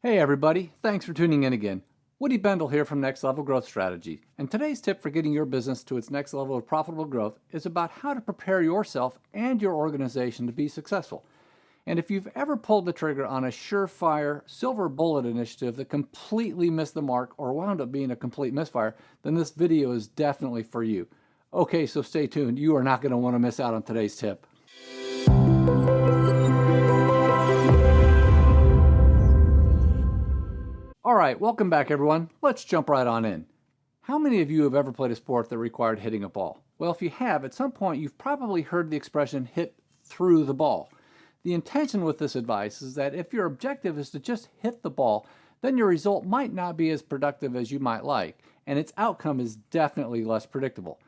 Hey everybody, thanks for tuning in again. Woody Bendle here from Next Level Growth Strategy, and today's tip for getting your business to its next level of profitable growth is about how to prepare yourself and your organization to be successful. And if you've ever pulled the trigger on a surefire silver bullet initiative that completely missed the mark or wound up being a complete misfire, then this video is definitely for you. Okay, so stay tuned. You are not going to want to miss out on today's tip. All right, welcome back everyone. Let's jump right on in. How many of you have ever played a sport that required hitting a ball? Well, if you have, at some point you've probably heard the expression hit through the ball. The intention with this advice is that if your objective is to just hit the ball, then your result might not be as productive as you might like, and its outcome is definitely less predictable.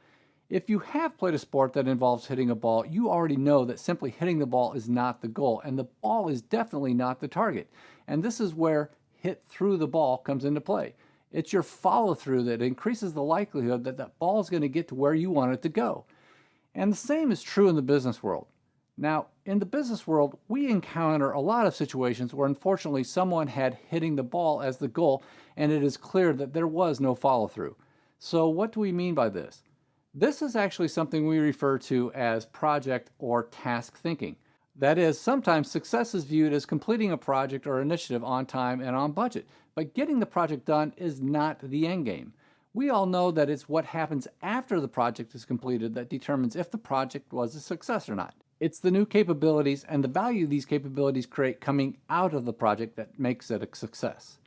If you have played a sport that involves hitting a ball, you already know that simply hitting the ball is not the goal, and the ball is definitely not the target. And this is where hit through the ball comes into play. It's your follow-through that increases the likelihood that that ball is going to get to where you want it to go. And the same is true in the business world. Now, in the business world, we encounter a lot of situations where unfortunately someone had hitting the ball as the goal, and it is clear that there was no follow-through. So what do we mean by this? This is actually something we refer to as project or task thinking. That is, sometimes success is viewed as completing a project or initiative on time and on budget, but getting the project done is not the end game. We all know that it's what happens after the project is completed that determines if the project was a success or not. It's the new capabilities and the value these capabilities create coming out of the project that makes it a success.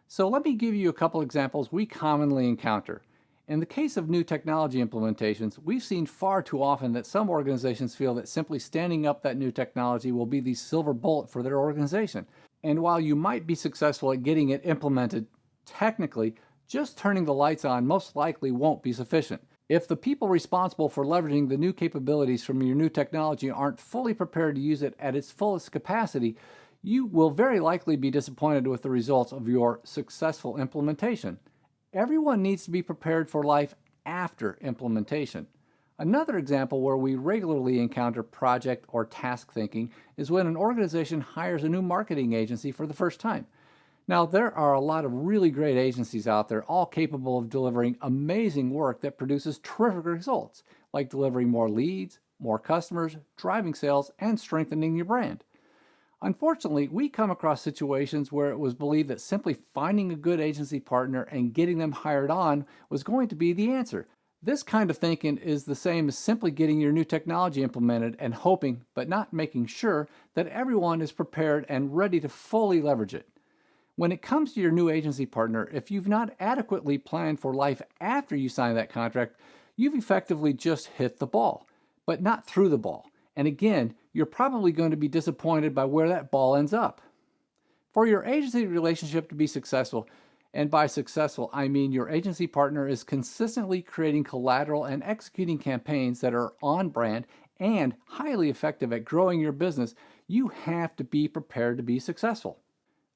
So let me give you a couple examples we commonly encounter. In the case of new technology implementations, we've seen far too often that some organizations feel that simply standing up that new technology will be the silver bullet for their organization. And while you might be successful at getting it implemented, technically, just turning the lights on most likely won't be sufficient. If the people responsible for leveraging the new capabilities from your new technology aren't fully prepared to use it at its fullest capacity, you will very likely be disappointed with the results of your successful implementation. Everyone needs to be prepared for life after implementation. Another example where we regularly encounter project or task thinking is when an organization hires a new marketing agency for the first time. Now, there are a lot of really great agencies out there, all capable of delivering amazing work that produces terrific results, like delivering more leads, more customers, driving sales, and strengthening your brand. Unfortunately, we come across situations where it was believed that simply finding a good agency partner and getting them hired on was going to be the answer. This kind of thinking is the same as simply getting your new technology implemented and hoping, but not making sure, that everyone is prepared and ready to fully leverage it. When it comes to your new agency partner, if you've not adequately planned for life after you sign that contract, you've effectively just hit the ball, but not through the ball. And again, you're probably going to be disappointed by where that ball ends up. For your agency relationship to be successful, and by successful, I mean your agency partner is consistently creating collateral and executing campaigns that are on brand and highly effective at growing your business, you have to be prepared to be successful.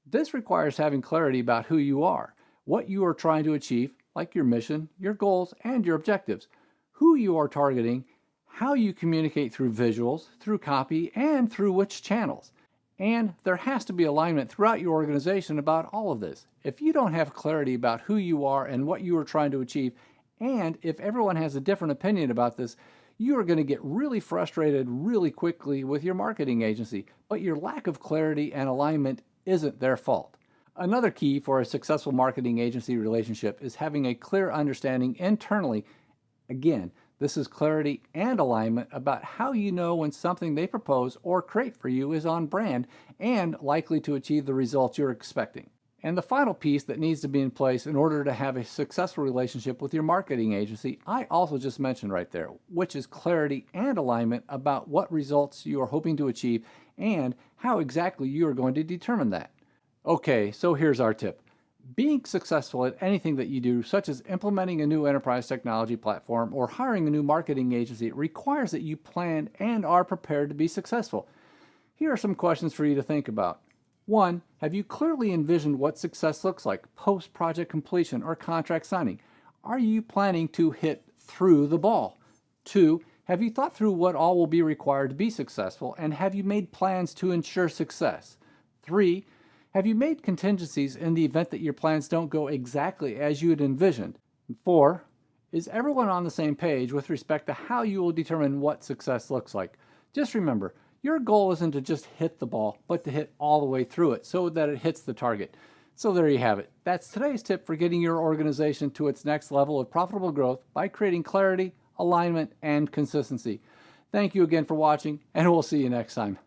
This requires having clarity about who you are, what you are trying to achieve, like your mission, your goals, and your objectives, who you are targeting, how you communicate through visuals, through copy, and through which channels. And there has to be alignment throughout your organization about all of this. If you don't have clarity about who you are and what you are trying to achieve, and if everyone has a different opinion about this, you are going to get really frustrated really quickly with your marketing agency, but your lack of clarity and alignment isn't their fault. Another key for a successful marketing agency relationship is having a clear understanding internally. Again, this is clarity and alignment about how you know when something they propose or create for you is on brand and likely to achieve the results you're expecting. And the final piece that needs to be in place in order to have a successful relationship with your marketing agency, I also just mentioned right there, which is clarity and alignment about what results you are hoping to achieve and how exactly you are going to determine that. Okay, so here's our tip. Being successful at anything that you do, such as implementing a new enterprise technology platform or hiring a new marketing agency, requires that you plan and are prepared to be successful. Here are some questions for you to think about. 1. Have you clearly envisioned what success looks like post-project completion or contract signing? Are you planning to hit through the ball? 2. Have you thought through what all will be required to be successful, and have you made plans to ensure success? 3. Have you made contingencies in the event that your plans don't go exactly as you had envisioned? 4. Is everyone on the same page with respect to how you will determine what success looks like? Just remember, your goal isn't to just hit the ball, but to hit all the way through it so that it hits the target. So there you have it. That's today's tip for getting your organization to its next level of profitable growth by creating clarity, alignment, and consistency. Thank you again for watching, and we'll see you next time.